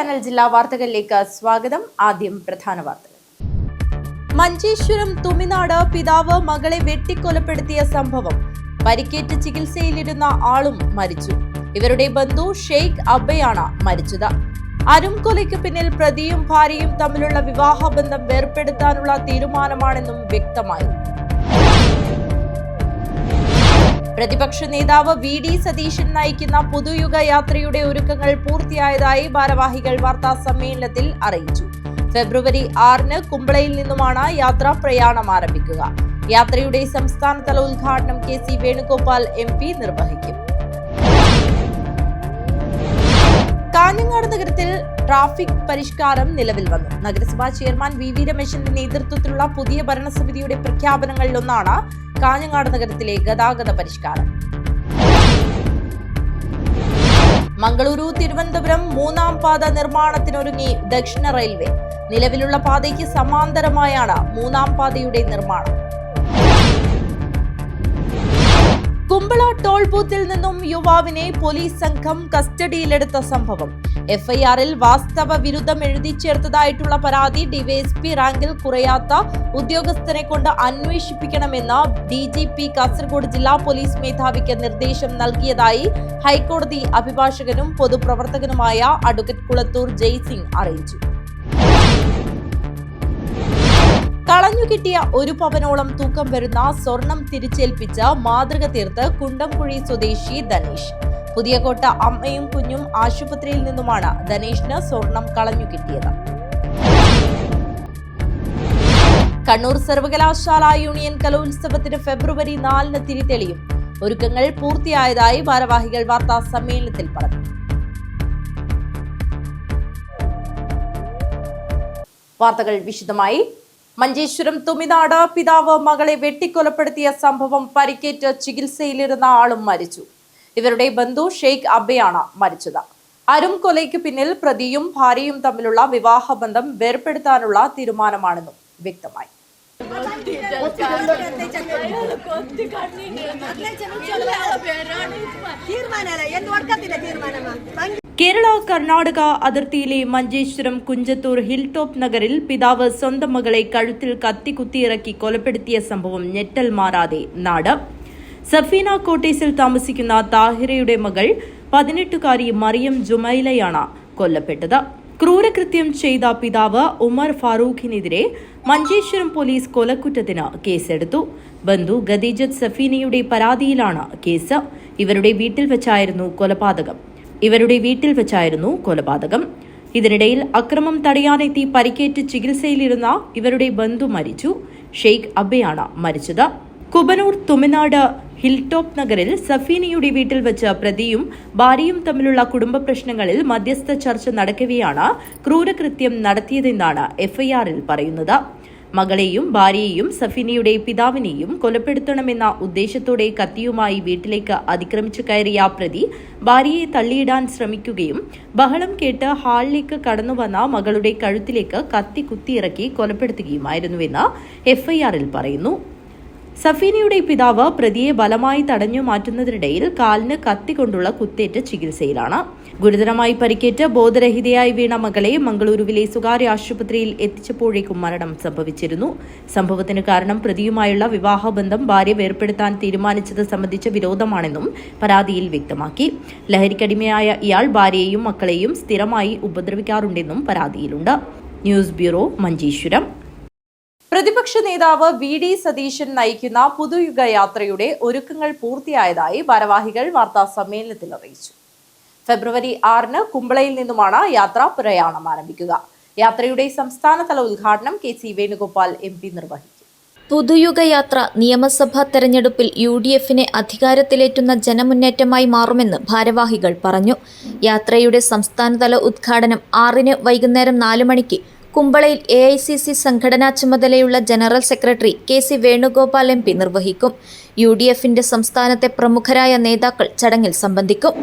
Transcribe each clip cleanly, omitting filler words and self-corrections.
Channel ജില്ലാ വാർത്തകളിലേക്ക് സ്വാഗതം. ആദ്യം പ്രധാന വാർത്തകൾ. മഞ്ചേശ്വരം തുമിനാട് പിതാവ് മകളെ വെട്ടിക്കൊലപ്പെടുത്തിയ സംഭവം. പരിക്കേറ്റ് ചികിത്സയിലിരുന്ന ആളും മരിച്ചു. ഇവരുടെ ബന്ധു ഷെയ്ഖ് അബ്ബയാണ് മരിച്ചത്. അരുംകൊലയ്ക്ക് പിന്നിൽ പ്രതിയും ഭാര്യയും തമ്മിലുള്ള വിവാഹബന്ധം വേർപെടുത്താനുള്ള തീരുമാനമാണെന്നും വ്യക്തമായി. പ്രതിപക്ഷ നേതാവ് വി.ഡി. സതീശൻ നയിക്കുന്ന പുതുയുഗ യാത്രയുടെ ഒരുക്കങ്ങൾ പൂർത്തിയായതായി ഭാരവാഹികൾ വാർത്താ സമ്മേളനത്തിൽ അറിയിച്ചു. ഫെബ്രുവരി 6-ന് കുമ്പളയിൽ നിന്നുമാണ് യാത്രാ പ്രയാണം ആരംഭിക്കുക. യാത്രയുടെ സംസ്ഥാനതല ഉദ്ഘാടനം കെ.സി. വേണുഗോപാൽ MP നിർവഹിക്കും. കാഞ്ഞങ്ങാട് നഗരത്തിൽ ട്രാഫിക് പരിഷ്കാരം നിലവിൽ വന്നു. നഗരസഭാ ചെയർമാൻ വി രമേശന്റെ നേതൃത്വത്തിലുള്ള പുതിയ ഭരണസമിതിയുടെ പ്രഖ്യാപനങ്ങളിലൊന്നാണ് കാഞ്ഞങ്ങാട് നഗരത്തിലെ ഗതാഗത പരിഷ്കാരം. മംഗളൂരു തിരുവനന്തപുരം 3-ാം പാത നിർമ്മാണത്തിനൊരുങ്ങി ദക്ഷിണ റെയിൽവേ. നിലവിലുള്ള പാതയ്ക്ക് സമാന്തരമായാണ് 3-ാം പാതയുടെ നിർമ്മാണം. കുമ്പള ടോൾ ബൂത്തിൽ നിന്നും യുവാവിനെ പോലീസ് സംഘം കസ്റ്റഡിയിലെടുത്ത സംഭവം. FIR-ൽ വാസ്തവ വിരുദ്ധം എഴുതി ചേർത്തതായിട്ടുള്ള പരാതി ഡിവൈഎസ്പി റാങ്കിൽ കുറയാത്ത ഉദ്യോഗസ്ഥനെ കൊണ്ട് അന്വേഷിപ്പിക്കണമെന്ന് DGP കാസർഗോഡ് ജില്ലാ പോലീസ് മേധാവിക്ക് നിർദ്ദേശം നൽകിയതായി ഹൈക്കോടതി അഭിഭാഷകനും പൊതുപ്രവർത്തകനുമായ അഡ്വക്കേറ്റ് കുളത്തൂർ ജയ്സിംഗ് അറിയിച്ചു. കളഞ്ഞുകിട്ടിയ 1 പവനോളം തൂക്കം വരുന്ന സ്വർണം തിരിച്ചേൽപ്പിച്ച് മാതൃക തീർത്ത് കുണ്ടംകുഴി സ്വദേശി ധനേഷ്. പുതിയകോട്ട അമ്മയും കുഞ്ഞും ആശുപത്രിയിൽ നിന്നുമാണ് ധനേഷിന് സ്വർണം കളഞ്ഞുകിട്ടിയത്. കണ്ണൂർ സർവകലാശാല യൂണിയൻ കലോത്സവത്തിന് ഫെബ്രുവരി 4-ന് തിരിതെളിയും. ഒരുക്കങ്ങൾ പൂർത്തിയായതായി ഭാരവാഹികൾ വാർത്താ സമ്മേളനത്തിൽ പറഞ്ഞു. വാർത്തകൾ വിശദമായി. മഞ്ചേശ്വരം തുമിനാട് പിതാവ് മകളെ വെട്ടിക്കൊലപ്പെടുത്തിയ സംഭവം. പരിക്കേറ്റ് ചികിത്സയിലിരുന്ന ആളും മരിച്ചു. ഇവരുടെ ബന്ധു ഷെയ്ഖ് അബ്ബയാണ് മരിച്ചത്. അരുംകൊലയ്ക്ക് പിന്നിൽ പ്രതിയും ഭാര്യയും തമ്മിലുള്ള വിവാഹബന്ധം വേർപെടുത്താനുള്ള തീരുമാനമാണെന്നും വ്യക്തമായി. കേരള കർണാടക അതിർത്തിയിലെ മഞ്ചേശ്വരം കുഞ്ചത്തൂർ ഹിൽ ടോപ്പ് നഗറിൽ പിതാവ് സ്വന്തം മകളെ കഴുത്തിൽ കത്തികുത്തിയിറക്കി കൊലപ്പെടുത്തിയ സംഭവം ഞെട്ടൽ മാറാതെ നാട്. സഫീന കോട്ടേസിൽ താമസിക്കുന്ന താഹിറയുടെ മകൾ 18-കാരി മറിയം ജുമൈലയാണ് കൊല്ലപ്പെട്ടത്. ക്രൂരകൃത്യം ചെയ്ത പിതാവ് ഉമർ ഫാറൂഖിനെതിരെ മഞ്ചേശ്വരം പോലീസ് കൊലക്കുറ്റത്തിന് കേസെടുത്തു. ബന്ധു ഖദീജത്ത് സഫീനയുടെ പരാതിയിലാണ് കേസ്. ഇവരുടെ വീട്ടിൽ വെച്ചായിരുന്നു കൊലപാതകം. ഇതിനിടയിൽ അക്രമം തടയാനെത്തി പരിക്കേറ്റ് ചികിത്സയിലിരുന്ന ഇവരുടെ ബന്ധു മരിച്ചു. ഷെയ്ഖ് അബ്ബയാണ് മരിച്ചത്. കുബനൂർ തുമിനാട് ഹിൽ ടോപ്പ് നഗറിൽ സഫീനയുടെ വീട്ടിൽ വെച്ച് പ്രതിയും ഭാര്യയും തമ്മിലുള്ള കുടുംബ പ്രശ്നങ്ങളിൽ മധ്യസ്ഥ ചർച്ച നടക്കവെയാണ് ക്രൂരകൃത്യം നടത്തിയതെന്നാണ് FIR-ൽ പറയുന്നത്. മകളെയും ഭാര്യയെയും സഫീനയുടെ പിതാവിനെയും കൊലപ്പെടുത്തണമെന്ന ഉദ്ദേശത്തോടെ കത്തിയുമായി വീട്ടിലേക്ക് അതിക്രമിച്ചു കയറിയ പ്രതി ഭാര്യയെ തള്ളിയിടാൻ ശ്രമിക്കുകയും ബഹളം കേട്ട് ഹാളിലേക്ക് കടന്നുവന്ന മകളുടെ കഴുത്തിലേക്ക് കത്തി കുത്തിയിറക്കി കൊലപ്പെടുത്തുകയുമായിരുന്നുവെന്ന് FIR-ൽ പറയുന്നു. സഫീനയുടെ പിതാവ് പ്രതിയെ ബലമായി തടഞ്ഞു മാറ്റുന്നതിനിടയിൽ കാലിന് കത്തികൊണ്ടുള്ള കുത്തേറ്റ് ചികിത്സയിലാണ്. ഗുരുതരമായി പരിക്കേറ്റ് ബോധരഹിതയായി വീണ മകളെ മംഗളൂരുവിലെ സ്വകാര്യ ആശുപത്രിയിൽ എത്തിച്ചപ്പോഴേക്കും മരണം സംഭവിച്ചിരുന്നു. സംഭവത്തിന് കാരണം പ്രതിയുമായുള്ള വിവാഹബന്ധം ഭാര്യ വേർപെടുത്താൻ തീരുമാനിച്ചത് സംബന്ധിച്ച വിരോധമാണെന്നും പരാതിയിൽ വ്യക്തമാക്കി. ലഹരിക്കടിമയായ ഇയാൾ ഭാര്യയെയും മക്കളെയും സ്ഥിരമായി ഉപദ്രവിക്കാറുണ്ടെന്നും പരാതിയിലുണ്ട്. News bureau, Manjeshwaram. പ്രതിപക്ഷ നേതാവ് വി.ഡി. സതീശൻ നയിക്കുന്ന പുതുയുഗ യാത്രയുടെ ഒരുക്കങ്ങൾ പൂർത്തിയായതായി ഭാരവാഹികൾ വാർത്താ സമ്മേളനത്തിൽ അറിയിച്ചു. ഫെബ്രുവരി 6-ന് കുമ്പളയിൽ നിന്നുമാണ് യാത്രാ പ്രയാണം ആരംഭിക്കുക. യാത്രയുടെ സംസ്ഥാനതല ഉദ്ഘാടനം കെ.സി. വേണുഗോപാൽ MP നിർവഹിക്കും. പുതുയുഗയാത്ര നിയമസഭാ തെരഞ്ഞെടുപ്പിൽ UDF-നെ അധികാരത്തിലേറ്റുന്ന ജനമുന്നേറ്റമായി മാറുമെന്ന് ഭാരവാഹികൾ പറഞ്ഞു. യാത്രയുടെ സംസ്ഥാനതല ഉദ്ഘാടനം 6-ന് വൈകുന്നേരം 4 മണിക്ക് കുമ്പളയിൽ AICC സംഘടനാ ചുമതലയുള്ള general secretary K C. Venugopal MP നിർവഹിക്കും. UDF-ന്റെ സംസ്ഥാനത്തെ പ്രമുഖരായ നേതാക്കൾ ചടങ്ങിൽ സംബന്ധിക്കും.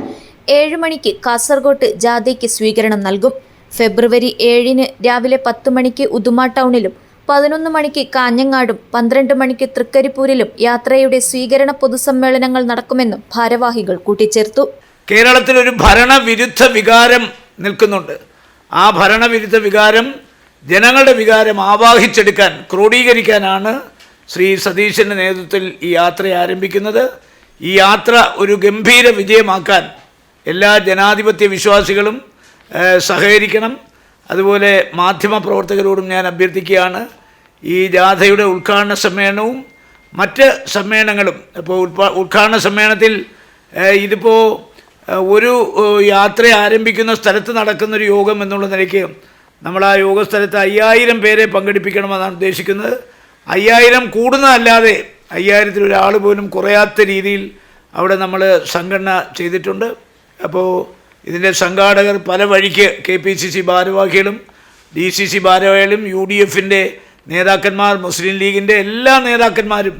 7 മണിക്ക് കാസർഗോട്ട് ജാഥയ്ക്ക് സ്വീകരണം നൽകും. ഫെബ്രുവരി 7-ന് രാവിലെ 10 മണിക്ക് ഉദുമ ടൗണിലും 11 മണിക്ക് കാഞ്ഞങ്ങാടും 12 മണിക്ക് തൃക്കരിപ്പൂരിലും യാത്രയുടെ സ്വീകരണ പൊതുസമ്മേളനങ്ങൾ നടക്കുമെന്നും ഭാരവാഹികൾ കൂട്ടിച്ചേർത്തു. കേരളത്തിൽ ഒരു ഭരണവിരുദ്ധ വികാരം നിൽക്കുന്നുണ്ട്. ആ ഭരണവിരുദ്ധ വികാരം ജനങ്ങളുടെ വികാരം ആവാഹിച്ചെടുക്കാൻ ക്രോഡീകരിക്കാനാണ് ശ്രീ സതീശൻ്റെ നേതൃത്വത്തിൽ ഈ യാത്ര ആരംഭിക്കുന്നത്. ഈ യാത്ര ഒരു ഗംഭീര വിജയമാക്കാൻ എല്ലാ ജനാധിപത്യ വിശ്വാസികളും സഹകരിക്കണം. അതുപോലെ മാധ്യമപ്രവർത്തകരോടും ഞാൻ അഭ്യർത്ഥിക്കുകയാണ്, ഈ ജാഥയുടെ ഉദ്ഘാടന സമ്മേളനവും മറ്റ് സമ്മേളനങ്ങളും ഇപ്പോൾ ഉദ്ഘാടന സമ്മേളനത്തിൽ ഇതിപ്പോൾ ഒരു യാത്ര ആരംഭിക്കുന്ന സ്ഥലത്ത് നടക്കുന്നൊരു യോഗം എന്നുള്ള നിലയ്ക്ക് നമ്മൾ ആ യോഗ സ്ഥലത്ത് 5000 പേരെ പങ്കെടുപ്പിക്കണമെന്നാണ് ഉദ്ദേശിക്കുന്നത്. 5000 കൂടുന്നതല്ലാതെ 5000-ൽ ഒരാൾ പോലും കുറയാത്ത രീതിയിൽ അവിടെ നമ്മൾ സംഘടന ചെയ്തിട്ടുണ്ട്. അപ്പോൾ ഇതിൻ്റെ സംഘാടകർ പല വഴിക്ക് KPCC ഭാരവാഹികളും DCC ഭാരവാഹികളും UDF-ൻ്റെ നേതാക്കന്മാർ, മുസ്ലിം ലീഗിൻ്റെ എല്ലാ നേതാക്കന്മാരും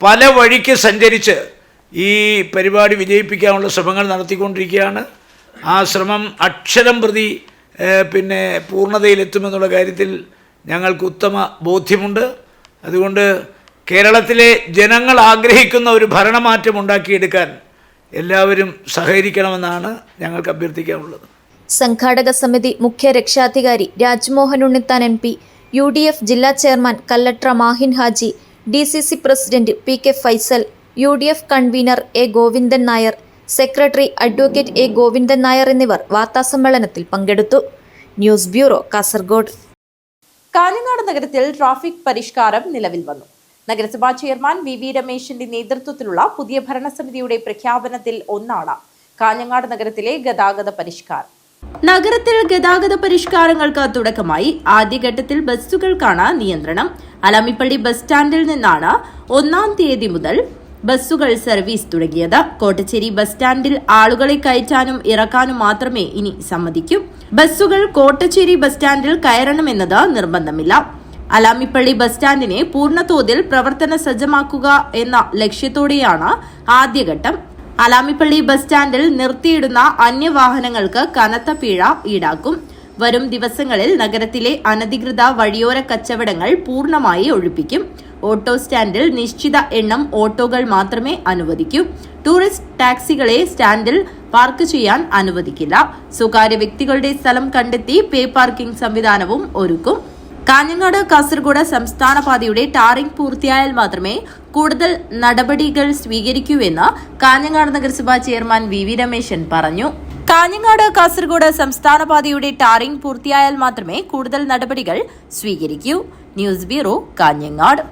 പല വഴിക്ക് സഞ്ചരിച്ച് ഈ പരിപാടി വിജയിപ്പിക്കാനുള്ള ശ്രമങ്ങൾ നടത്തിക്കൊണ്ടിരിക്കുകയാണ്. ആ ശ്രമം അക്ഷരം പ്രതി പൂർണ്ണതയിലെത്തുമെന്നുള്ള കാര്യത്തിൽ ഞങ്ങൾക്ക് ഉത്തമ ബോധ്യമുണ്ട്. അതുകൊണ്ട് കേരളത്തിലെ ജനങ്ങൾ ആഗ്രഹിക്കുന്ന ഒരു ഭരണമാറ്റം ഉണ്ടാക്കിയെടുക്കാൻ എല്ലാവരും സഹകരിക്കണമെന്നാണ് ഞങ്ങൾക്ക് അഭ്യർത്ഥിക്കാനുള്ളത്. സംഘാടക സമിതി മുഖ്യ രക്ഷാധികാരി രാജ്മോഹൻ ഉണ്ണിത്താൻ MP, UDF ജില്ലാ chairman Kallatra Mahin Haji, DCC president PK Faisal, UDF convener A Govindan Nair, secretary advocate A Govindan Nair എന്നിവർ വാർത്താസമ്മേളനത്തിൽ പങ്കെടുത്തു. News bureau, Kasaragod. കാഞ്ഞങ്ങാട് നഗരത്തിൽ ട്രാഫിക് പരിഷ്കാരം നിലവിൽ വന്നു. നഗരസഭാ ചെയർമാൻ VV രമേശിന്റെ നേതൃത്വത്തിലുള്ള പുതിയ ഭരണസമിതിയുടെ പ്രഖ്യാപനത്തിൽ ഒന്നാണ് കാഞ്ഞങ്ങാട് നഗരത്തിലെ ഗതാഗത പരിഷ്കാരം. നഗരത്തിൽ ഗതാഗത പരിഷ്കാരങ്ങൾക്ക് തുടക്കമായി. ആദ്യഘട്ടത്തിൽ ബസ്സുകൾക്കാണ് നിയന്ത്രണം. അലാമിപ്പള്ളി ബസ് സ്റ്റാൻഡിൽ നിന്നാണ് 1-ാം തീയതി മുതൽ ബസ്സുകൾ സർവീസ് തുടങ്ങിയത്. കോട്ടച്ചേരി ബസ് സ്റ്റാൻഡിൽ ആളുകളെ കയറ്റാനും ഇറക്കാനും മാത്രമേ ഇനി സമ്മതിക്കൂ. ബസ്സുകൾ കോട്ടച്ചേരി ബസ് സ്റ്റാൻഡിൽ കയറണമെന്നത് നിർബന്ധമില്ല. അലാമിപ്പള്ളി ബസ് സ്റ്റാൻഡിനെ പൂർണ്ണതോതിൽ പ്രവർത്തന സജ്ജമാക്കുക എന്ന ലക്ഷ്യത്തോടെയാണ് ആദ്യഘട്ടം. അലാമിപ്പള്ളി ബസ് സ്റ്റാൻഡിൽ നിർത്തിയിടുന്ന അന്യവാഹനങ്ങൾക്ക് കനത്ത പിഴ ഈടാക്കും. വരും ദിവസങ്ങളിൽ നഗരത്തിലെ അനധികൃത വഴിയോര കച്ചവടങ്ങൾ പൂർണ്ണമായി ഒഴിപ്പിക്കും. ഓട്ടോ സ്റ്റാൻഡിൽ നിശ്ചിത എണ്ണം ഓട്ടോകൾ മാത്രമേ അനുവദിക്കൂ. ടൂറിസ്റ്റ് ടാക്സികളെ സ്റ്റാൻഡിൽ പാർക്ക് ചെയ്യാൻ അനുവദിക്കില്ല. സ്വകാര്യ വ്യക്തികളുടെ സ്ഥലം കണ്ടെത്തി പേ പാർക്കിംഗ് സംവിധാനവും ഒരുക്കും. കാഞ്ഞങ്ങാട് കാസർഗോഡ് സംസ്ഥാന പാതയുടെ ടാറിംഗ് പൂർത്തിയായാൽ മാത്രമേ കൂടുതൽ നടപടികൾ സ്വീകരിക്കൂവെന്ന് കാഞ്ഞങ്ങാട് നഗരസഭാ ചെയർമാൻ VV രമേശൻ പറഞ്ഞു. കാഞ്ഞങ്ങാട് കാസർഗോഡ് സംസ്ഥാന പാതയുടെ ടാറിംഗ് പൂർത്തിയായാൽ മാത്രമേ കൂടുതൽ നടപടികൾ സ്വീകരിക്കൂ. News bureau, Kanhangad.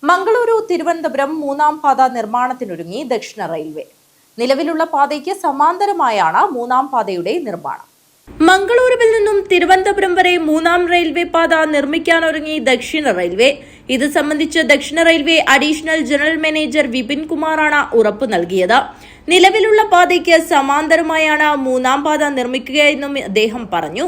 മംഗളൂരു തിരുവനന്തപുരം 3-ാം പാത നിർമ്മാണത്തിനൊരുങ്ങി ദക്ഷിണ റെയിൽവേ. നിലവിലുള്ള പാതയ്ക്ക് സമാന്തരമായാണ് 3-ാം പാതയുടെ നിർമ്മാണം. മംഗളൂരുവിൽ നിന്നും തിരുവനന്തപുരം വരെ 3-ാം റെയിൽവേ പാത നിർമ്മിക്കാനൊരുങ്ങി ദക്ഷിണ റെയിൽവേ. ഇത് സംബന്ധിച്ച് ദക്ഷിണ railway additional general manager Vipin കുമാറാണ് ഉറപ്പ് നൽകിയത്. നിലവിലുള്ള പാതയ്ക്ക് സമാന്തരമായാണ് 3-ാം പാത നിർമ്മിക്കുകയെന്നും അദ്ദേഹം പറഞ്ഞു.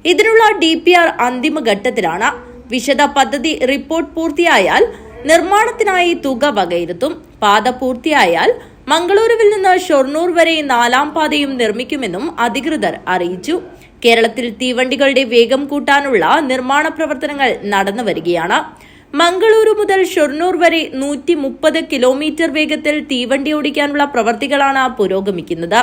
ഇതിനുള്ള DPR അന്തിമഘട്ടത്തിലാണ്. വിശദ പദ്ധതി റിപ്പോർട്ട് പൂർത്തിയായാൽ നിർമ്മാണത്തിനായി തുക വകയിരുത്തും. പാത പൂർത്തിയായാൽ മംഗളൂരുവിൽ നിന്ന് ഷൊർണൂർ വരെ 4-ാം പാതയും നിർമ്മിക്കുമെന്നും അധികൃതർ അറിയിച്ചു. കേരളത്തിൽ തീവണ്ടികളുടെ വേഗം കൂട്ടാനുള്ള നിർമ്മാണ പ്രവർത്തനങ്ങൾ നടന്നുവരികയാണ്. മംഗളൂരു മുതൽ ഷൊർണൂർ വരെ 130 കിലോമീറ്റർ വേഗത്തിൽ തീവണ്ടി ഓടിക്കാനുള്ള പ്രവൃത്തികളാണ് പുരോഗമിക്കുന്നത്.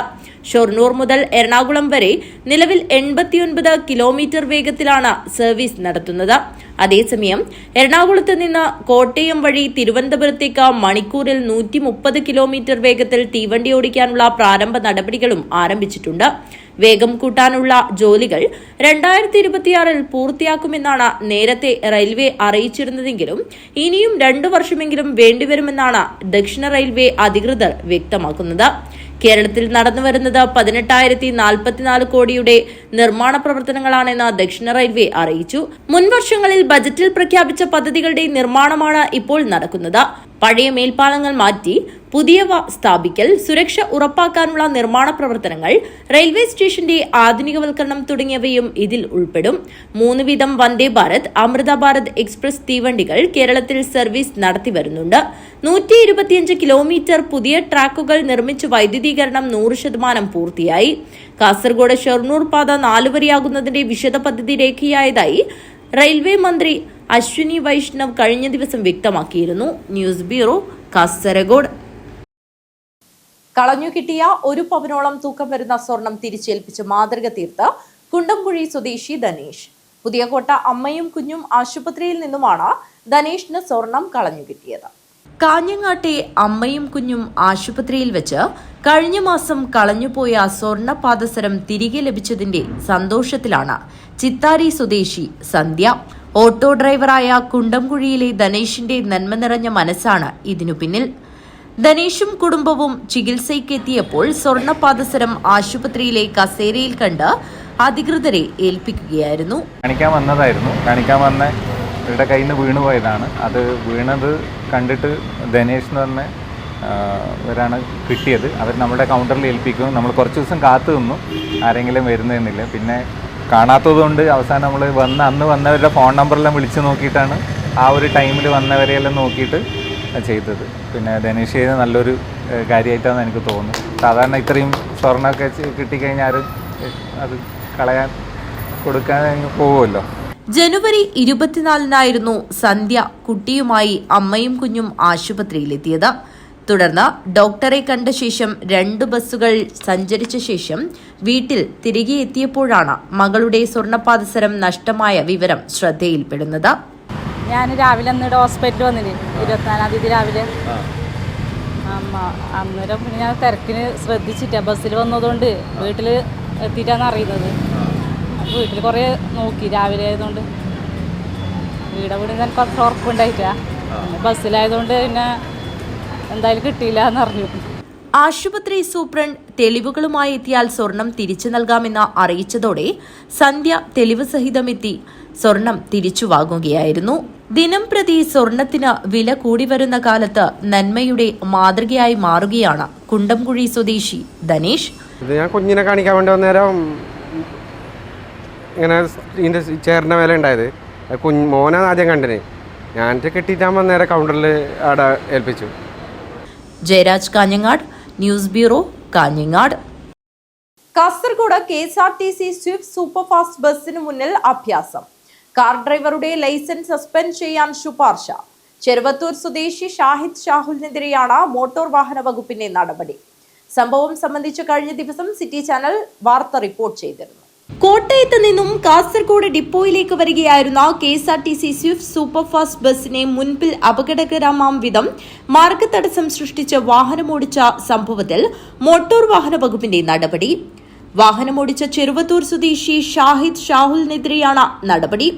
ഷൊർണൂർ മുതൽ എറണാകുളം വരെ നിലവിൽ 89 കിലോമീറ്റർ വേഗത്തിലാണ് സർവീസ് നടത്തുന്നത്. അതേസമയം എറണാകുളത്ത് നിന്ന് കോട്ടയം വഴി തിരുവനന്തപുരത്തേക്ക് മണിക്കൂറിൽ 130 കിലോമീറ്റർ വേഗത്തിൽ തീവണ്ടി ഓടിക്കാനുള്ള പ്രാരംഭ നടപടികളും ആരംഭിച്ചിട്ടുണ്ട്. വേഗം കൂട്ടാനുള്ള ജോലികൾ 2026-ൽ പൂർത്തിയാക്കുമെന്നാണ് നേരത്തെ റെയിൽവേ അറിയിച്ചിരുന്നതെങ്കിലും ഇനിയും 2 വർഷമെങ്കിലും വേണ്ടിവരുമെന്നാണ് ദക്ഷിണ റെയിൽവേ അധികൃതർ വ്യക്തമാക്കുന്നത്. കേരളത്തിൽ നടന്നുവരുന്നത് 18,044 കോടിയുടെ നിർമ്മാണ പ്രവർത്തനങ്ങളാണെന്ന് ദക്ഷിണ റെയിൽവേ അറിയിച്ചു. മുൻവർഷങ്ങളിൽ ബജറ്റിൽ പ്രഖ്യാപിച്ച പദ്ധതികളുടെ നിർമ്മാണമാണ് ഇപ്പോൾ നടക്കുന്നത്. പഴയ മേൽപ്പാലങ്ങൾ മാറ്റി പുതിയവ സ്ഥാപിക്കൽ, സുരക്ഷ ഉറപ്പാക്കാനുള്ള നിർമ്മാണ പ്രവർത്തനങ്ങൾ, റെയിൽവേ സ്റ്റേഷന്റെ ആധുനികവൽക്കരണം തുടങ്ങിയവയും ഇതിൽ ഉൾപ്പെടും. 3 വീതം വന്ദേ ഭാരത്, അമൃത ഭാരത് എക്സ്പ്രസ് തീവണ്ടികൾ കേരളത്തിൽ സർവീസ് നടത്തിവരുന്നുണ്ട്. 125 കിലോമീറ്റർ പുതിയ ട്രാക്കുകൾ നിർമ്മിച്ച് വൈദ്യുതീകരണം 100% പൂർത്തിയായി. കാസർഗോഡ് ഷൊർണൂർ പാത 4 വരിയാകുന്നതിന്റെ വിശദ പദ്ധതി രേഖയായതായി റെയിൽവേ മന്ത്രി അശ്വിനി വൈഷ്ണവ് കഴിഞ്ഞ ദിവസം വ്യക്തമാക്കിയിരുന്നു. News bureau, Kasaragod. കളഞ്ഞു കിട്ടിയ 1 പവനോളം തൂക്കം വരുന്ന സ്വർണം തിരിച്ചേൽപ്പിച്ച് മാതൃക തീർത്ത് കുണ്ടംകുഴി സ്വദേശി ധനേഷ്. പുതിയകോട്ട അമ്മയും കുഞ്ഞും ആശുപത്രിയിൽ നിന്നുമാണ് ധനേഷിന് സ്വർണം കളഞ്ഞു കിട്ടിയത്. കാഞ്ഞങ്ങാട്ടെ അമ്മയും കുഞ്ഞും ആശുപത്രിയിൽ വെച്ച് കഴിഞ്ഞ മാസം കളഞ്ഞുപോയ സ്വർണ്ണ പാദസരം തിരികെ ലഭിച്ചതിന്റെ സന്തോഷത്തിലാണ് ചിത്താരി സ്വദേശി സന്ധ്യ. ഓട്ടോ ഡ്രൈവറായ കുണ്ടംകുഴിയിലെ ധനേഷിന്റെ നന്മ നിറഞ്ഞ മനസ്സാണ് ഇതിനു പിന്നിൽ. ധനേഷും കുടുംബവും ചികിത്സയ്ക്കെത്തിയപ്പോൾ സ്വർണ്ണ പാദസരം ആശുപത്രിയിലെ കസേരയിൽ കണ്ട് അധികൃതരെ ഏൽപ്പിക്കുകയായിരുന്നു. കാണിക്കാൻ വന്ന ഇവരുടെ കയ്യിൽ നിന്ന് വീണുപോയതാണ്. അത് വീണത് കണ്ടിട്ട് ധനേഷ് എന്ന് പറഞ്ഞ ഇവരാണ് കിട്ടിയത്. അവർ നമ്മുടെ കൗണ്ടറിൽ ഏൽപ്പിക്കും. നമ്മൾ കുറച്ച് ദിവസം കാത്തു നിന്നു, ആരെങ്കിലും വരുന്നതെന്നില്ല. പിന്നെ കാണാത്തതുകൊണ്ട് അവസാനം നമ്മൾ അന്ന് വന്നവരുടെ ഫോൺ നമ്പറെല്ലാം വിളിച്ച് നോക്കിയിട്ടാണ് ആ ഒരു ടൈമിൽ വന്നവരെയെല്ലാം നോക്കിയിട്ട് ചെയ്തത്. പിന്നെ ധനേഷ് ചെയ്ത് നല്ലൊരു കാര്യമായിട്ടാണ് എനിക്ക് തോന്നുന്നത്. സാധാരണ ഇത്രയും സ്വർണ്ണമൊക്കെ കിട്ടിക്കഴിഞ്ഞാൽ അത് കളയാൻ കൊടുക്കാൻ പോകുമല്ലോ. ജനുവരി 24-നായിരുന്നു സന്ധ്യ കുട്ടിയുമായി അമ്മയും കുഞ്ഞും ആശുപത്രിയിലെത്തിയത്. തുടർന്ന് ഡോക്ടറെ കണ്ട ശേഷം 2 ബസ്സുകൾ സഞ്ചരിച്ച ശേഷം വീട്ടിൽ തിരികെ എത്തിയപ്പോഴാണ് മകളുടെ സ്വർണ്ണപാദസരം നഷ്ടമായ വിവരം ശ്രദ്ധയിൽപ്പെടുന്നത്. ഞാൻ രാവിലെ അന്ന് ഹോസ്പിറ്റലിൽ വന്നിന് 24-ാം തീയതി രാവിലെ. അന്നേരം പിന്നെ ഞാൻ തിരക്കിന് ശ്രദ്ധിച്ചിട്ടാ ബസ്സിൽ വന്നതുകൊണ്ട് വീട്ടിൽ എത്തിയിട്ടാണ് അറിയുന്നത്. അപ്പോൾ വീട്ടിൽ കുറേ നോക്കി രാവിലെ ആയതുകൊണ്ട് വീട് ഞാൻ കുറച്ച് ഉറപ്പുണ്ടായിട്ടാ. ബസ്സിലായതുകൊണ്ട് പിന്നെ എന്തായാലും കിട്ടിയില്ല എന്നറിഞ്ഞു. ആശുപത്രി സൂപ്രണ്ട് തെളിവുകളുമായി എത്തിയാൽ സ്വർണം തിരിച്ചു നൽകാമെന്ന് അറിയിച്ചതോടെ സന്ധ്യ തെളിവ് സഹിതം എത്തി സ്വർണം തിരിച്ചു വാങ്ങുകയായിരുന്നു. ദിനം പ്രതി സ്വർണത്തിന് വില കൂടി വരുന്ന കാലത്ത് നന്മയുടെ മാതൃകയായി മാറുകയാണ് കുണ്ടംകുഴി സ്വദേശി ധനേഷ്. ഞാൻ കുഞ്ഞിനെ കാണിക്കാൻ വേണ്ടി വന്നേരം ഇങ്ങനെ ഇതിൻ്റെ ചേറിൻ്റെ വില ഉണ്ടായത്. മോനാണ് ആദ്യം കണ്ടിന്. ഞാൻ കെട്ടിയിട്ടാകുമ്പോൾ നേരെ കൗണ്ടറിൽ അവിടെ ഏൽപ്പിച്ചു. Jayaraj Kanhangad, news bureau, Kanhangad. Kasaragod KSRTC Swift superfast ബസിന് മുന്നിൽ അഭ്യാസം. കാർ ഡ്രൈവറുടെ ലൈസൻസ് സസ്പെൻഡ് ചെയ്യാൻ ശുപാർശ. ചെറുവത്തൂർ സ്വദേശി ഷാഹിദ് ഷാഹുലിനെതിരെയാണ് മോട്ടോർ വാഹന വകുപ്പിന്റെ നടപടി. സംഭവം സംബന്ധിച്ച് കഴിഞ്ഞ ദിവസം സിറ്റി ചാനൽ വാർത്ത റിപ്പോർട്ട് ചെയ്തിരുന്നു. കോട്ടയത്ത് നിന്നും കാസർഗോഡ് ഡിപ്പോയിലേക്ക് വരികയായിരുന്ന KSRTC സ്വിഫ്റ്റ് സൂപ്പർഫാസ്റ്റ് ബസിനെ മുൻപിൽ അപകടകരമാം വിധം മാർഗതടസ്സം സൃഷ്ടിച്ച് വാഹനമോടിച്ച സംഭവത്തിൽ മോട്ടോർ വാഹന വകുപ്പിന്റെ നടപടി. വാഹനമോടിച്ച ചെറുവത്തൂർ സ്വദേശി ഷാഹിദ് ഷാഹുലിനെതിരെയാണ് നടപടി.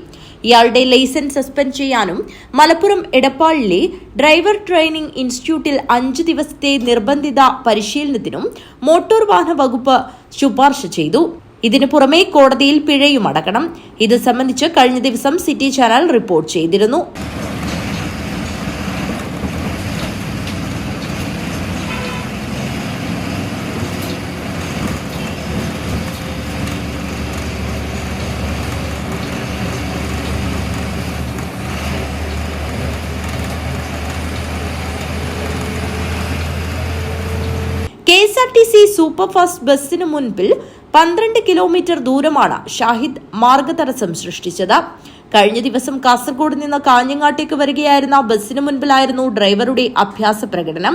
ഇയാളുടെ ലൈസൻസ് സസ്പെൻഡ് ചെയ്യാനും മലപ്പുറം എടപ്പാളിലെ ഡ്രൈവർ ട്രെയിനിംഗ് ഇൻസ്റ്റിറ്റ്യൂട്ടിൽ 5 ദിവസത്തെ നിർബന്ധിത പരിശീലനത്തിനും മോട്ടോർ വാഹന വകുപ്പ് ശുപാർശ ചെയ്തു. ഇതിനു പുറമെ കോടതിയിൽ പിഴയും അടക്കണം. ഇത് സംബന്ധിച്ച് കഴിഞ്ഞ ദിവസം സിറ്റി ചാനൽ റിപ്പോർട്ട് ചെയ്തിരുന്നു. KSRTC സൂപ്പർഫാസ്റ്റ് ബസിന് മുൻപിൽ 12 കിലോമീറ്റർ ദൂരമാണ് ഷാഹിദ് മാർഗതടസ്സം സൃഷ്ടിച്ചത്. കഴിഞ്ഞ ദിവസം കാസർഗോഡ് നിന്ന് കാഞ്ഞങ്ങാട്ടേക്ക് വരികയായിരുന്ന ബസിന് മുൻപിലായിരുന്നു ഡ്രൈവറുടെ അഭ്യാസ പ്രകടനം.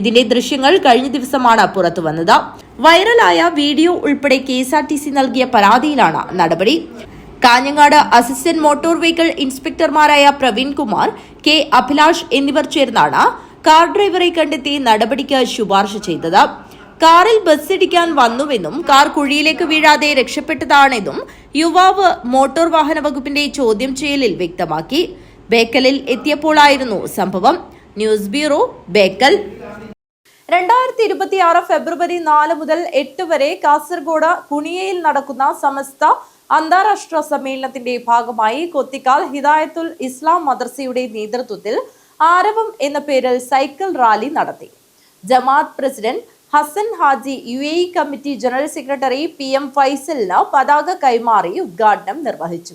ഇതിന്റെ ദൃശ്യങ്ങൾ കഴിഞ്ഞ ദിവസമാണ് പുറത്തുവന്നത്. വൈറലായ വീഡിയോ ഉൾപ്പെടെ KSRTC നൽകിയ പരാതിയിലാണ് നടപടി. കാഞ്ഞങ്ങാട് അസിസ്റ്റന്റ് മോട്ടോർ വെഹിക്കിൾ ഇൻസ്പെക്ടർമാരായ പ്രവീൺ കുമാർ, K അഭിലാഷ് എന്നിവർ ചേർന്നാണ് കാർ ഡ്രൈവറെ കണ്ടെത്തി നടപടിക്ക് ശുപാർശ ചെയ്തത്. കാറിൽ ബസ്സിടിക്കാൻ വന്നുവെന്നും കാർ കുഴിയിലേക്ക് വീഴാതെ രക്ഷപ്പെട്ടതാണെന്നും യുവാവ് മോട്ടോർ വാഹന വകുപ്പിന്റെ ചോദ്യം ചെയ്യലിൽ വ്യക്തമാക്കി. ബേക്കലിൽ എത്തിയപ്പോഴായിരുന്നു സംഭവം. News bureau, Bekal. 2026 ഫെബ്രുവരി 4 മുതൽ 8 വരെ കാസർഗോഡ് കുണിയയിൽ നടക്കുന്ന സമസ്ത അന്താരാഷ്ട്ര സമ്മേളനത്തിന്റെ ഭാഗമായി കൊത്തിക്കാൽ ഹിദായത്തുൽ ഇസ്ലാം മദ്രസയുടെ നേതൃത്വത്തിൽ ആരവം എന്ന പേരിൽ സൈക്കിൾ റാലി നടത്തി. ജമാഅത്ത് president Hasan Haji UAE committee general secretary PM ഫൈസലിന് പതാക കൈമാറി ഉദ്ഘാടനം നിർവഹിച്ചു.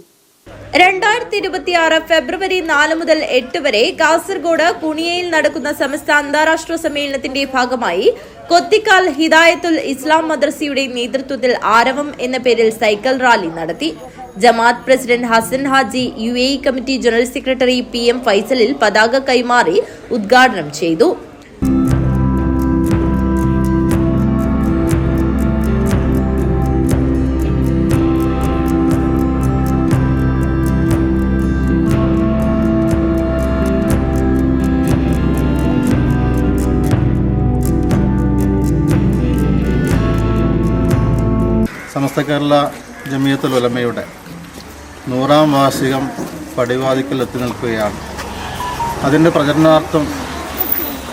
2026 ഫെബ്രുവരി 4 മുതൽ 8 വരെ കാസർഗോഡ് കുണിയയിൽ നടക്കുന്ന സമസ്ത അന്താരാഷ്ട്ര സമ്മേളനത്തിന്റെ ഭാഗമായി കൊത്തിക്കാൽ ഹിദായത്തുൽ ഇസ്ലാം മദ്രസയുടെ നേതൃത്വത്തിൽ ആരവം എന്ന പേരിൽ സൈക്കിൾ റാലി നടത്തി. ജമാഅത്ത് president Hasan Haji UAE committee general secretary PM ഫൈസലിൽ പതാക കൈമാറി ഉദ്ഘാടനം ചെയ്തു. സമസ്ത കേരള ജമിയത്തുൽ ഉലമയുടെ 100-ാം വാർഷികം പടിവാതിക്കൽ എത്തി നിൽക്കുകയാണ്. അതിൻ്റെ പ്രചരണാർത്ഥം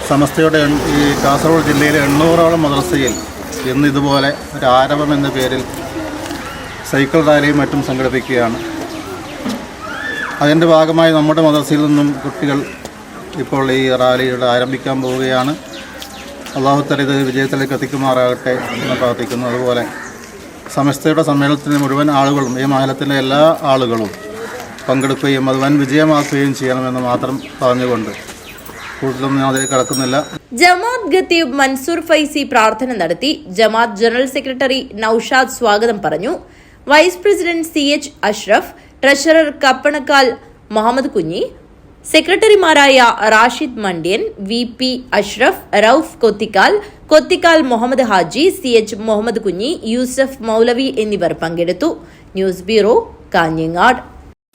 സമസ്തയുടെ ഈ കാസർഗോഡ് ജില്ലയിലെ 800ഓളം മദ്രസയിൽ ഇന്ന് ഇതുപോലെ ഒരു ആരവം എന്ന പേരിൽ സൈക്കിൾ റാലിയും മറ്റും സംഘടിപ്പിക്കുകയാണ്. അതിൻ്റെ ഭാഗമായി നമ്മുടെ മദ്രസയിൽ നിന്നും കുട്ടികൾ ഇപ്പോൾ ഈ റാലിയുടെ ആരംഭിക്കാൻ പോവുകയാണ്. അല്ലാഹു തആല ഇത് വിജയത്തിലേക്ക് എത്തിക്കുമാറാകട്ടെ എന്ന് പ്രാർത്ഥിക്കുന്നു. അതുപോലെ സമസ്തയുടെ സമ്മേളനത്തിന് മുഴുവൻ ആളുകളും ഈ മഹലത്തിലെ എല്ലാ ആളുകളും പങ്കെടുക്കുകയും അത് വൻ വിജയമാക്കുകയും ചെയ്യണമെന്ന് മാത്രം പറഞ്ഞുകൊണ്ട് കൂടുതലൊന്നും ഞാൻ അതിലേക്ക് കടക്കുന്നില്ല. ജമാഅത്ത് ഖത്തീബ് മൻസൂർ ഫൈസി പ്രാർത്ഥന നടത്തി. ജമാഅത്ത് ജനറൽ സെക്രട്ടറി നൌഷാദ് സ്വാഗതം പറഞ്ഞു. Vice president CH Ashraf, treasurer Kappanakkal Muhammad Kunhi, സെക്രട്ടറിമാരായ റാഷിദ് മണ്ഡ്യൻ, VP അഷ്റഫ്, റൌഫ് കൊത്തിക്കാൽ മുഹമ്മദ് ഹാജി, CH മുഹമ്മദ് കുഞ്ഞി, യൂസഫ് മൗലവി എന്നിവർ പങ്കെടുത്തു. News bureau, Kanhangad.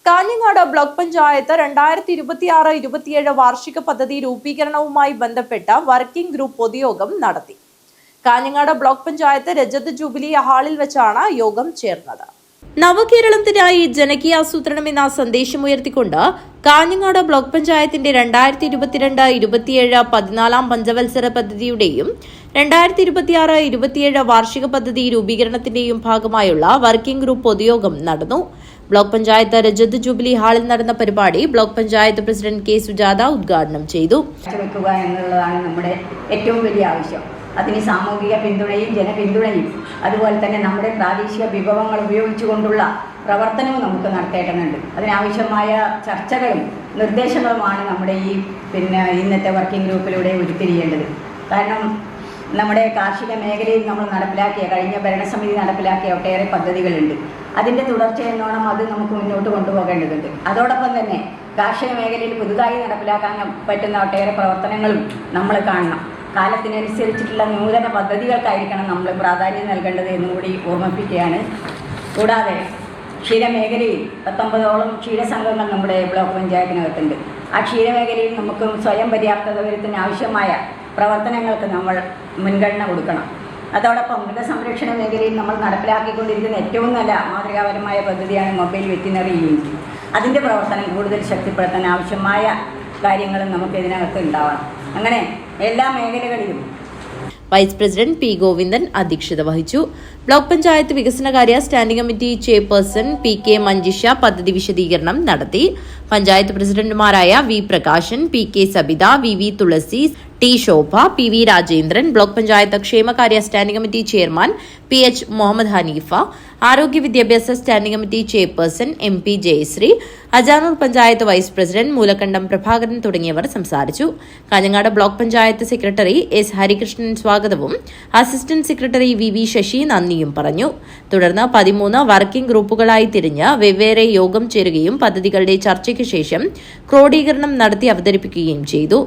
Kanhangad block panchayat 2026-27 വാർഷിക പദ്ധതി രൂപീകരണവുമായി ബന്ധപ്പെട്ട വർക്കിംഗ് ഗ്രൂപ്പ് പൊതുയോഗം നടത്തി. കാഞ്ഞങ്ങാട് ബ്ലോക്ക് പഞ്ചായത്ത് രജത ജൂബിലി ഹാളിൽ വെച്ചാണ് യോഗം ചേർന്നത്. നവകേരളത്തിനായി ജനകീയാസൂത്രണം എന്ന സന്ദേശമുയർത്തിക്കൊണ്ട് കാഞ്ഞങ്ങാട് ബ്ലോക്ക് പഞ്ചായത്തിന്റെ 2022-27 14-ാം പഞ്ചവത്സര പദ്ധതിയുടെയും 2026-27 വാർഷിക പദ്ധതി രൂപീകരണത്തിന്റെയും ഭാഗമായുള്ള വർക്കിംഗ് ഗ്രൂപ്പ് പൊതുയോഗം നടന്നു. ബ്ലോക്ക് പഞ്ചായത്ത് രജത് ജൂബിലി ഹാളിൽ നടന്ന പരിപാടി block panchayat president K. Sujatha ഉദ്ഘാടനം ചെയ്തു. വെക്കുക എന്നുള്ളതാണ് നമ്മുടെ ഏറ്റവും വലിയ ആവശ്യം. അതിന് സാമൂഹിക പിന്തുണയും ജനപിന്തുണയും അതുപോലെ തന്നെ നമ്മുടെ പ്രാദേശിക വിഭവങ്ങൾ ഉപയോഗിച്ചുകൊണ്ടുള്ള പ്രവർത്തനവും നമുക്ക് നടത്തേണ്ടതുണ്ട്. അതിനാവശ്യമായ ചർച്ചകളും നിർദ്ദേശങ്ങളുമാണ് നമ്മുടെ ഈ ഇന്നത്തെ വർക്കിംഗ് ഗ്രൂപ്പിലൂടെ ഉരുത്തിരിയേണ്ടത്. കാരണം നമ്മുടെ കാർഷിക മേഖലയിൽ നമ്മൾ കഴിഞ്ഞ ഭരണസമിതി നടപ്പിലാക്കിയ ഒട്ടേറെ പദ്ധതികളുണ്ട്. അതിൻ്റെ തുടർച്ചയെന്നോണം അത് നമുക്ക് മുന്നോട്ട് കൊണ്ടുപോകേണ്ടതുണ്ട്. അതോടൊപ്പം തന്നെ കാർഷിക മേഖലയിൽ പുതുതായി നടപ്പിലാക്കാൻ പറ്റുന്ന ഒട്ടേറെ പ്രവർത്തനങ്ങളും നമ്മൾ കാണണം. കാലത്തിനനുസരിച്ചിട്ടുള്ള നൂതന പദ്ധതികൾക്കായിരിക്കണം നമ്മൾ പ്രാധാന്യം നൽകേണ്ടത് എന്നുകൂടി ഓർമ്മിപ്പിക്കുകയാണ്. കൂടാതെ ക്ഷീരമേഖലയിൽ 19ഓളം ക്ഷീരസംഘങ്ങൾ നമ്മുടെ ബ്ലോക്ക് പഞ്ചായത്തിനകത്തുണ്ട്. ആ ക്ഷീരമേഖലയിൽ നമുക്ക് സ്വയം പര്യാപ്തത വരുത്തുന്ന ആവശ്യമായ പ്രവർത്തനങ്ങൾക്ക് നമ്മൾ മുൻഗണന കൊടുക്കണം. അതോടൊപ്പം മൃഗസംരക്ഷണ മേഖലയിൽ നമ്മൾ നടപ്പിലാക്കിക്കൊണ്ടിരിക്കുന്ന ഏറ്റവും നല്ല മാതൃകാപരമായ പദ്ധതിയാണ് മൊബൈൽ വെറ്റിനറി യൂണിറ്റ്. അതിൻ്റെ പ്രവർത്തനം കൂടുതൽ ശക്തിപ്പെടുത്താൻ ആവശ്യമായ കാര്യങ്ങളും നമുക്ക് ഇതിനകത്ത് ഉണ്ടാവണം. അങ്ങനെ എല്ലാ മേഖലകളിലും വൈസ് പ്രസിഡന്റ് P. ഗോവിന്ദൻ അധ്യക്ഷത വഹിച്ചു. ബ്ലോക്ക് പഞ്ചായത്ത് വികസനകാര്യ standing committee chairperson PK Manjisha പദ്ധതി വിശദീകരണം നടത്തി. പഞ്ചായത്ത് പ്രസിഡന്റുമാരായ V. Prakashan, PK Sabitha, VV Thulasi, T. Shobha, PV Rajendran, block panchayat ക്ഷേമകാര്യ standing committee chairman PH Muhammad Haneefa, ആരോഗ്യ വിദ്യാഭ്യാസ standing committee chairperson MP Jayashree, Ajanur panchayat vice president Moolakkandam Prabhakaran തുടങ്ങിയവർ സംസാരിച്ചു. Kanhangad block panchayat secretary S. Harikrishnan സ്വാഗതവും അസിസ്റ്റന്റ് സെക്രട്ടറി VV ശശി നന്ദിയും പറഞ്ഞു. തുടർന്ന് 13 വർക്കിംഗ് ഗ്രൂപ്പുകളായി തിരിഞ്ഞ് വെവ്വേറെ യോഗം ചേരുകയും പദ്ധതികളുടെ ചർച്ചയ്ക്ക് ശേഷം ക്രോഡീകരണം നടത്തി അവതരിപ്പിക്കുകയും ചെയ്തു.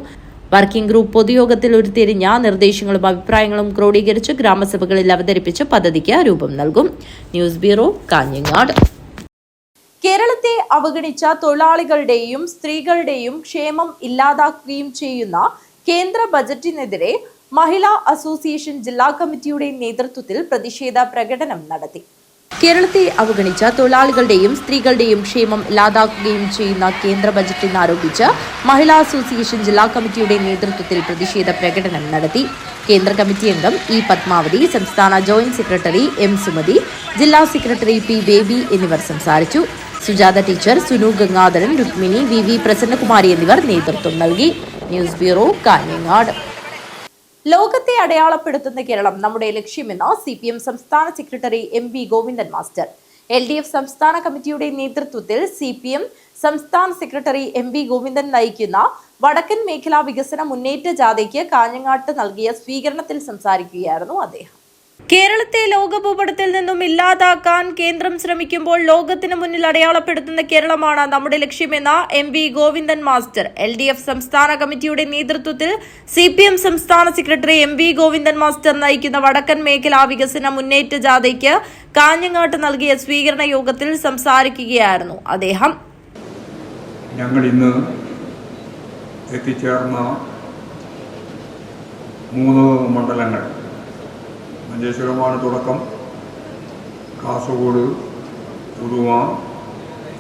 വർക്കിംഗ് ഗ്രൂപ്പ് പൊതുയോഗത്തിൽ ഉരുത്തിരിഞ്ഞ നിർദ്ദേശങ്ങളും അഭിപ്രായങ്ങളും ക്രോഡീകരിച്ച് ഗ്രാമസഭകളിൽ അവതരിപ്പിച്ച് പദ്ധതിക്ക് രൂപം നൽകും. News bureau, Kanhangad. കേരളത്തെ അവഗണിച്ച തൊഴിലാളികളുടെയും സ്ത്രീകളുടെയും ക്ഷേമം ഇല്ലാതാക്കുകയും ചെയ്യുന്ന കേന്ദ്ര ബജറ്റിനെതിരെ മഹിളാ അസോസിയേഷൻ ജില്ലാ കമ്മിറ്റിയുടെ നേതൃത്വത്തിൽ പ്രതിഷേധ പ്രകടനം നടത്തി. കേരളത്തെ അവഗണിച്ച തൊഴിലാളികളുടെയും സ്ത്രീകളുടെയും ക്ഷേമം ഇല്ലാതാക്കുകയും ചെയ്യുന്ന കേന്ദ്ര ബജറ്റെന്നാരോപിച്ച് മഹിളാ അസോസിയേഷൻ ജില്ലാ കമ്മിറ്റിയുടെ നേതൃത്വത്തിൽ പ്രതിഷേധ പ്രകടനം നടത്തി. കേന്ദ്ര കമ്മിറ്റി അംഗം E. പത്മാവതി, സംസ്ഥാന ജോയിന്റ് സെക്രട്ടറി M. സുമതി, ജില്ലാ സെക്രട്ടറി P. ബേബി എന്നിവർ സംസാരിച്ചു. സുജാത ടീച്ചർ, സുനു ഗംഗാധരൻ, രുക്മിണി, VV പ്രസന്നകുമാരി എന്നിവർ നേതൃത്വം നൽകി. News bureau, Kanhangad. ലോകത്തെ അടയാളപ്പെടുത്തുന്ന കേരളം നമ്മുടെ ലക്ഷ്യമെന്ന് CPM സംസ്ഥാന secretary MV Govindan master. LDF സംസ്ഥാന കമ്മിറ്റിയുടെ നേതൃത്വത്തിൽ CPM സംസ്ഥാന സെക്രട്ടറി MV ഗോവിന്ദൻ നയിക്കുന്ന വടക്കൻ മേഖലാ വികസന മുന്നേറ്റ ജാഥയ്ക്ക് കാഞ്ഞങ്ങാട്ട് നൽകിയ സ്വീകരണത്തിൽ സംസാരിക്കുകയായിരുന്നു അദ്ദേഹം. കേരളത്തെ ലോകഭൂപടത്തിൽ നിന്നും ഇല്ലാതാക്കാൻ കേന്ദ്രം ശ്രമിക്കുമ്പോൾ ലോകത്തിന് മുന്നിൽ അടയാളപ്പെടുത്തുന്ന കേരളമാണ് നമ്മുടെ ലക്ഷ്യമെന്ന MV ഗോവിന്ദൻ മാസ്റ്റർ. LDF സംസ്ഥാന കമ്മിറ്റിയുടെ നേതൃത്വത്തിൽ CPM സംസ്ഥാന സെക്രട്ടറി MV ഗോവിന്ദൻ മാസ്റ്റർ നയിക്കുന്ന വടക്കൻ മേഖലാ വികസന മുന്നേറ്റ ജാഥയ്ക്ക് കാഞ്ഞങ്ങാട്ട് നൽകിയ സ്വീകരണ യോഗത്തിൽ സംസാരിക്കുകയായിരുന്നു അദ്ദേഹം. ഞങ്ങൾ ഇന്ന് എത്തിച്ചേർന്ന 3 മണ്ഡലങ്ങൾ, മഞ്ചേശ്വരമാണ് തുടക്കം. കാസർഗോഡ്, ഉദുമ,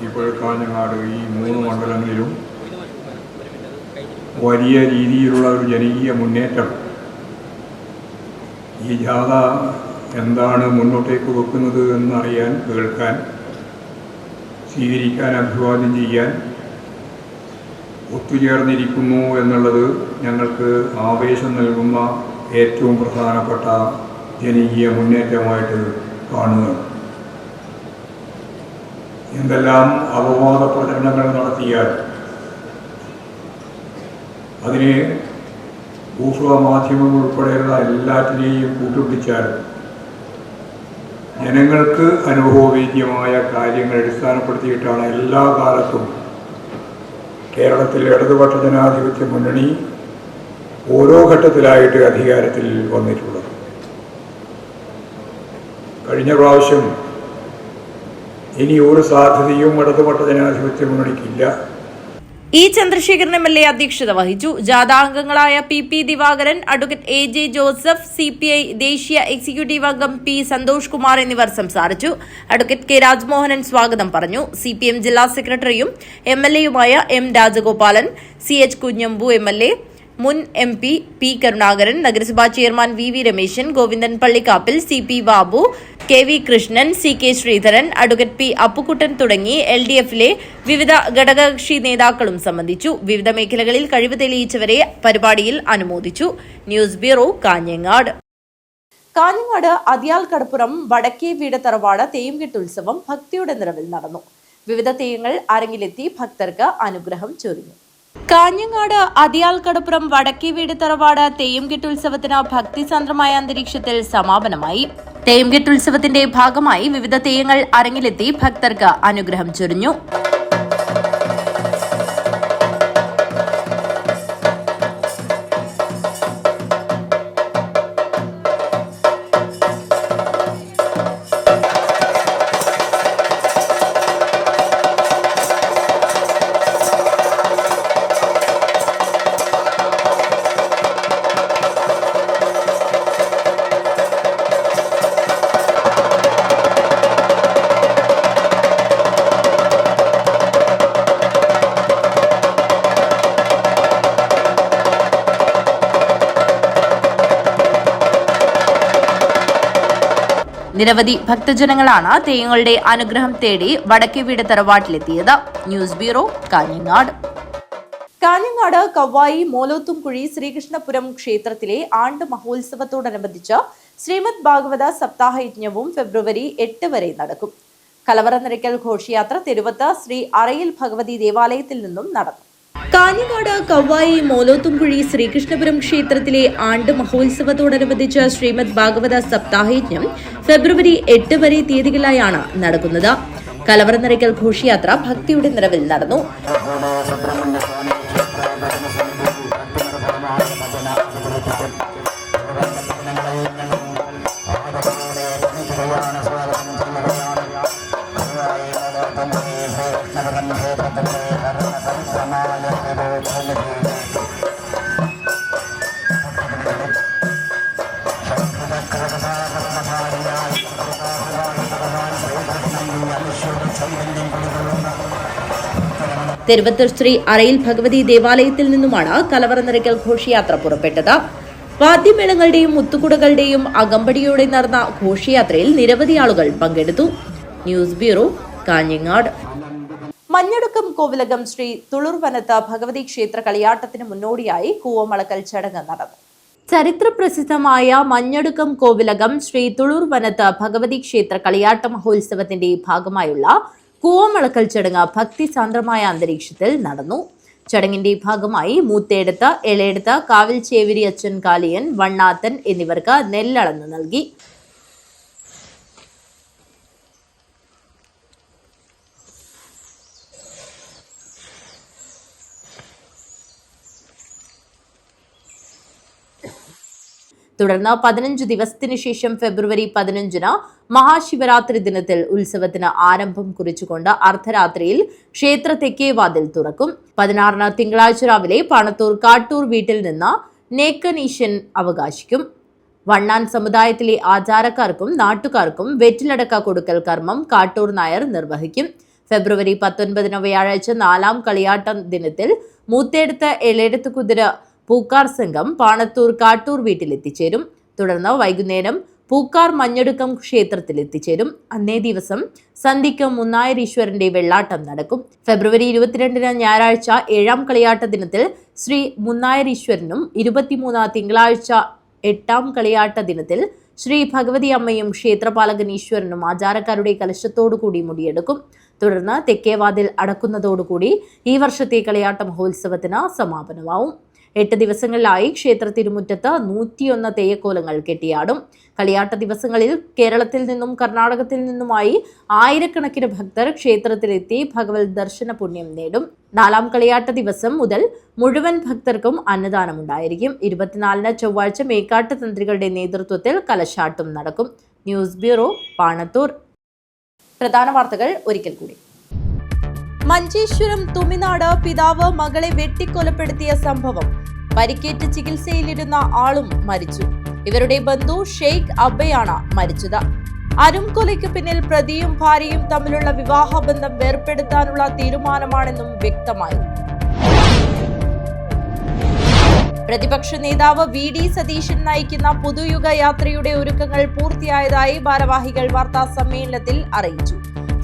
ഇപ്പോൾ കാഞ്ഞങ്ങാട്, ഈ 3 മണ്ഡലങ്ങളിലും വലിയ രീതിയിലുള്ള ഒരു ജനകീയ മുന്നേറ്റം ഈ ജാഥ എന്താണ് മുന്നോട്ടേക്ക് വെക്കുന്നത് എന്നറിയാൻ, കേൾക്കാൻ, സ്വീകരിക്കാൻ, അഭിവാദ്യം ചെയ്യാൻ ഒത്തുചേർന്നിരിക്കുന്നു എന്നുള്ളത് ഞങ്ങൾക്ക് ആവേശം നൽകുന്ന ഏറ്റവും പ്രധാനപ്പെട്ട ജനകീയ മുന്നേറ്റമായിട്ട് കാണുകയാണ്. എന്തെല്ലാം അപവാദ പ്രചരണങ്ങൾ നടത്തിയാൽ അതിനെ മാധ്യമങ്ങൾ ഉൾപ്പെടെയുള്ള എല്ലാറ്റിനെയും കൂട്ടുപിടിച്ചാൽ ജനങ്ങൾക്ക് അനുഭവവേദ്യമായ കാര്യങ്ങൾ അടിസ്ഥാനപ്പെടുത്തിയിട്ടാണ് എല്ലാ കാലത്തും കേരളത്തിലെ ഇടതുപക്ഷ ജനാധിപത്യ മുന്നണി ഓരോ ഘട്ടത്തിലായിട്ട് അധികാരത്തിൽ വന്നിട്ടുള്ളത്. കഴിഞ്ഞ പ്രാവശ്യം ഇനി ഒരു സാധ്യതയും ഇടതുപക്ഷ ജനാധിപത്യ മുന്നണിക്കില്ല. ഇ ചന്ദ്രശേഖരൻ MLA അധ്യക്ഷത വഹിച്ചു. ജാഥാംഗങ്ങളായ PP Divakaran, advocate AJ Joseph, CPI ദേശീയ എക്സിക്യൂട്ടീവ് അംഗം P സന്തോഷ് കുമാർ എന്നിവർ സംസാരിച്ചു. അഡ്വക്കേറ്റ് K രാജ്മോഹനൻ സ്വാഗതം പറഞ്ഞു. CPM ജില്ലാ സെക്രട്ടറിയും MLAയുമായ M Rajagopalan, CH Kunhambu MLA, മുൻ MP P കരുണാകരൻ, നഗരസഭാ chairman VV Rameshan, Govindan Pallikkappil, CP Babu, KV Krishnan, CK Sreedharan, advocate P Appukkuttan തുടങ്ങി LDFിലെ വിവിധ ഘടകകക്ഷി നേതാക്കളും സംബന്ധിച്ചു. വിവിധ മേഖലകളിൽ കഴിവ് തെളിയിച്ചവരെ പരിപാടിയിൽ അനുമോദിച്ചു. News bureau, Kanhangad. കാഞ്ഞങ്ങാട് അതിയാൽ കടപ്പുറം വടക്കേ വീട് തറവാട് തെയ്യംകെട്ട് ഉത്സവം ഭക്തിയുടെ നിറവിൽ നടന്നു. വിവിധ തെയ്യങ്ങൾ അരങ്ങിലെത്തി ഭക്തർക്ക് അനുഗ്രഹം ചൊരിഞ്ഞു. കാഞ്ഞങ്ങാട് അതിയാൽ കടപ്പുറം വടക്കേ വീട് തറവാട് തെയ്യംകെട്ട് ഉത്സവത്തിന് ഭക്തിസാന്ദ്രമായ അന്തരീക്ഷത്തിൽ സമാപനമായി. തെയ്യംകെട്ട് ഉത്സവത്തിന്റെ ഭാഗമായി വിവിധ തെയ്യങ്ങൾ അരങ്ങിലെത്തി ഭക്തർക്ക് അനുഗ്രഹം ചൊരിഞ്ഞു. നിരവധി ഭക്തജനങ്ങളാണ് തെയ്യങ്ങളുടെ അനുഗ്രഹം തേടി വടക്കേ വീട് തറവാട്ടിലെത്തിയത്. News bureau, Kanhangad. കാഞ്ഞങ്ങാട് കവ്വായി മോലോത്തുംകുഴി ശ്രീകൃഷ്ണപുരം ക്ഷേത്രത്തിലെ ആണ്ട് മഹോത്സവത്തോടനുബന്ധിച്ച് ശ്രീമദ് ഭാഗവത സപ്താഹയജ്ഞവും ഫെബ്രുവരി 8 വരെ നടക്കും. കലവറ നിറയ്ക്കൽ ഘോഷയാത്ര തെരുവത്ത് ശ്രീ അറയിൽ ഭഗവതി ദേവാലയത്തിൽ നിന്നും നടന്നു. കാഞ്ഞങ്ങാട് കവ്വായി മോലോത്തുംകുഴി ശ്രീകൃഷ്ണപുരം ക്ഷേത്രത്തിലെ ആണ്ട് മഹോത്സവത്തോടനുബന്ധിച്ച് ശ്രീമദ് ഭാഗവത സപ്താഹയജ്ഞം ഫെബ്രുവരി 8 വരെ തീയതികളായാണ് നടക്കുന്നത്. കലവറ നിറയ്ക്കൽ ഘോഷയാത്ര ഭക്തിയുടെ നിറവിൽ നടന്നു. തെരുവത്തൂർ ശ്രീ അറയിൽ ഭഗവതി ദേവാലയത്തിൽ നിന്നുമാണ് കലവറ നിറയ്ക്കൽ ഘോഷയാത്ര പുറപ്പെട്ടത്. വാദ്യമേളങ്ങളുടെയും മുത്തുകുടകളുടെയും അകമ്പടിയോടെ നടന്ന ഘോഷയാത്രയിൽ നിരവധി ആളുകൾ പങ്കെടുത്തു. News bureau, Kanhangad. മഞ്ഞടുക്കം കോവിലകം ശ്രീ തുളുർവനത്ത് ഭഗവതി ക്ഷേത്ര കളിയാട്ടത്തിന് മുന്നോടിയായി കൂവമളക്കൽ ചടങ്ങ് നടന്നു. ചരിത്രപ്രസിദ്ധമായ മഞ്ഞടുക്കം കോവിലകം ശ്രീ തുളുർവനത്ത് ഭഗവതി ക്ഷേത്ര കളിയാട്ട മഹോത്സവത്തിന്റെ ഭാഗമായുള്ള കൂവമളക്കൽ ചടങ്ങ് ഭക്തിസാന്ദ്രമായ അന്തരീക്ഷത്തിൽ നടന്നു. ചടങ്ങിന്റെ ഭാഗമായി മൂത്തേടത്ത്, എളയെടുത്ത്, കാവിൽ ചേവിരി അച്ഛൻ കാളിയൻ, വണ്ണാത്തൻ എന്നിവർക്ക് നെല്ലളന്ന് നൽകി. തുടർന്ന് 15 ദിവസത്തിനു ശേഷം ഫെബ്രുവരി 15 മഹാശിവരാത്രി ദിനത്തിൽ ഉത്സവത്തിന് ആരംഭം കുറിച്ചുകൊണ്ട് അർദ്ധരാത്രിയിൽ ക്ഷേത്ര തെക്കേവാതിൽ തുറക്കും. 16 തിങ്കളാഴ്ച രാവിലെ പണത്തൂർ കാട്ടൂർ വീട്ടിൽ നിന്ന് നേക്കനീശൻ അവകാശിക്കും. വണ്ണാൻ സമുദായത്തിലെ ആചാരക്കാർക്കും നാട്ടുകാർക്കും വെറ്റിലടക്ക കൊടുക്കൽ കർമ്മം കാട്ടൂർ നായർ നിർവഹിക്കും. ഫെബ്രുവരി 19 വ്യാഴാഴ്ച 4ാം കളിയാട്ട ദിനത്തിൽ മൂത്തേടത്ത് എളേടത്ത് കുതിര പൂക്കാർ സംഘം പാണത്തൂർ കാട്ടൂർ വീട്ടിലെത്തിച്ചേരും. തുടർന്ന് വൈകുന്നേരം പൂക്കാർ മഞ്ഞടുക്കം ക്ഷേത്രത്തിൽ എത്തിച്ചേരും. അന്നേ ദിവസം സന്ധ്യയ്ക്ക് മുന്നായരീശ്വരന്റെ വെള്ളാട്ടം നടക്കും. ഫെബ്രുവരി 22 ഞായറാഴ്ച 7ാം കളിയാട്ട ദിനത്തിൽ ശ്രീ മുന്നായരീശ്വരനും 23 തിങ്കളാഴ്ച 8ാം കളിയാട്ട ദിനത്തിൽ ശ്രീ ഭഗവതി അമ്മയും ക്ഷേത്രപാലകൻ ഈശ്വരനും ആചാരക്കാരുടെ കലശത്തോടുകൂടി മുടിയെടുക്കും. തുടർന്ന് തെക്കേവാതിൽ അടക്കുന്നതോടുകൂടി ഈ വർഷത്തെ കളിയാട്ട മഹോത്സവത്തിന് സമാപനമാവും. 8 ദിവസങ്ങളിലായി ക്ഷേത്ര തിരുമുറ്റത്ത് 101 തെയ്യക്കോലങ്ങൾ കെട്ടിയാടും. കളിയാട്ട ദിവസങ്ങളിൽ കേരളത്തിൽ നിന്നും കർണാടകത്തിൽ നിന്നുമായി ആയിരക്കണക്കിന് ഭക്തർ ക്ഷേത്രത്തിലെത്തി ഭഗവത് ദർശന പുണ്യം നേടും. 4ാം കളിയാട്ട ദിവസം മുതൽ മുഴുവൻ ഭക്തർക്കും അന്നദാനമുണ്ടായിരിക്കും. 24 ചൊവ്വാഴ്ച മേക്കാട്ട് തന്ത്രികളുടെ നേതൃത്വത്തിൽ കലശാട്ടും നടക്കും. News bureau, Panathur. പ്രധാന വാർത്തകൾ ഒരിക്കൽ കൂടി. മഞ്ചേശ്വരം തുമിനാട് പിതാവ് മകളെ വെട്ടിക്കൊലപ്പെടുത്തിയ സംഭവം. പരിക്കേറ്റ് ചികിത്സയിലിരുന്ന ആളും മരിച്ചു. ഇവരുടെ ബന്ധു ഷെയ്ഖ് അബ്ബയാണ് മരിച്ചത്. അരുംകൊലയ്ക്ക് പിന്നിൽ പ്രതിയും ഭാര്യയും തമ്മിലുള്ള വിവാഹബന്ധം വേർപെടുത്താനുള്ള തീരുമാനമാണെന്നും വ്യക്തമായി. പ്രതിപക്ഷ നേതാവ് വി.ഡി. സതീശൻ നയിക്കുന്ന പുതുയുഗ യാത്രയുടെ ഒരുക്കങ്ങൾ പൂർത്തിയായതായി ഭാരവാഹികൾ വാർത്താ സമ്മേളനത്തിൽ അറിയിച്ചു.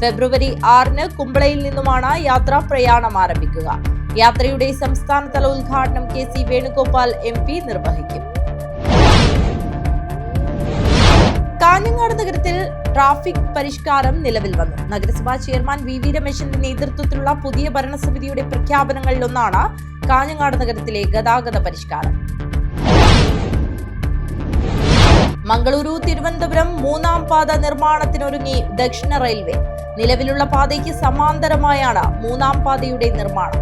ഫെബ്രുവരി 6 കുമ്പളയിൽ നിന്നുമാണ് യാത്രാ പ്രയാണം ആരംഭിക്കുക. യാത്രയുടെ സംസ്ഥാനതല ഉദ്ഘാടനം കെ.സി. വേണുഗോപാൽ MP നിർവഹിക്കും. കാഞ്ഞങ്ങാട് നഗരത്തിൽ ട്രാഫിക് പരിഷ്കാരം നിലവിൽ വന്നു. നഗരസഭാ ചെയർമാൻ വി രമേശന്റെ നേതൃത്വത്തിലുള്ള പുതിയ ഭരണസമിതിയുടെ പ്രഖ്യാപനങ്ങളിലൊന്നാണ് കാഞ്ഞങ്ങാട് നഗരത്തിലെ ഗതാഗത പരിഷ്കാരം. മംഗളൂരു തിരുവനന്തപുരം 3ാം പാത നിർമ്മാണത്തിനൊരുങ്ങി ദക്ഷിണ റെയിൽവേ. നിലവിലുള്ള പാതയ്ക്ക് സമാന്തരമായാണ് 3ാം പാതയുടെ നിർമ്മാണം.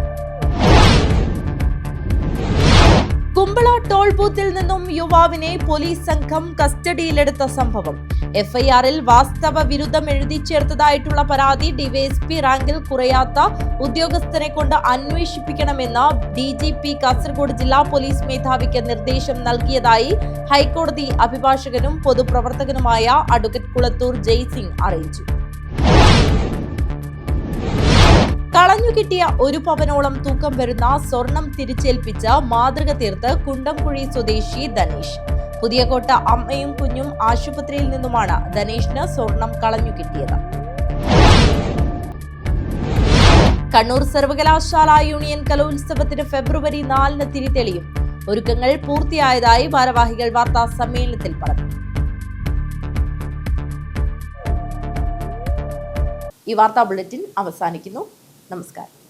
കുമ്പള ടോൾ ബൂത്തിൽ നിന്നും യുവാവിനെ പോലീസ് സംഘം കസ്റ്റഡിയിലെടുത്ത സംഭവം. FIR-ൽ വാസ്തവ വിരുദ്ധം എഴുതി ചേർത്തതായിട്ടുള്ള പരാതി ഡിവൈഎസ്പി റാങ്കിൽ കുറയാത്ത ഉദ്യോഗസ്ഥനെ കൊണ്ട് അന്വേഷിപ്പിക്കണമെന്ന് DGP കാസർഗോഡ് ജില്ലാ പോലീസ് മേധാവിക്ക് നിർദ്ദേശം നൽകിയതായി ഹൈക്കോടതി അഭിഭാഷകനും പൊതുപ്രവർത്തകനുമായ അഡ്വക്കേറ്റ് കുളത്തൂർ ജയ്സിംഗ് അറിയിച്ചു. കളഞ്ഞുകിട്ടിയ 1 പവനോളം തൂക്കം വരുന്ന സ്വർണം തിരിച്ചേൽപ്പിച്ച മാതൃക തീർത്ത് കുണ്ടംകുഴി സ്വദേശി ധനേഷ്. പുതിയകോട്ട അമ്മയും കുഞ്ഞും ആശുപത്രിയിൽ നിന്നുമാണ് ധനേഷിന് സ്വർണം കളഞ്ഞുകിട്ടിയത്. കണ്ണൂർ സർവകലാശാല യൂണിയൻ കലോത്സവത്തിന് ഫെബ്രുവരി 4 തിരിതെളിയും. ഒരുക്കങ്ങൾ പൂർത്തിയായതായി ഭാരവാഹികൾ വാർത്താ സമ്മേളനത്തിൽ പറഞ്ഞു. ഈ വാർത്താ ബുള്ളറ്റിൻ അവസാനിക്കുന്നു. നമസ്കാരം.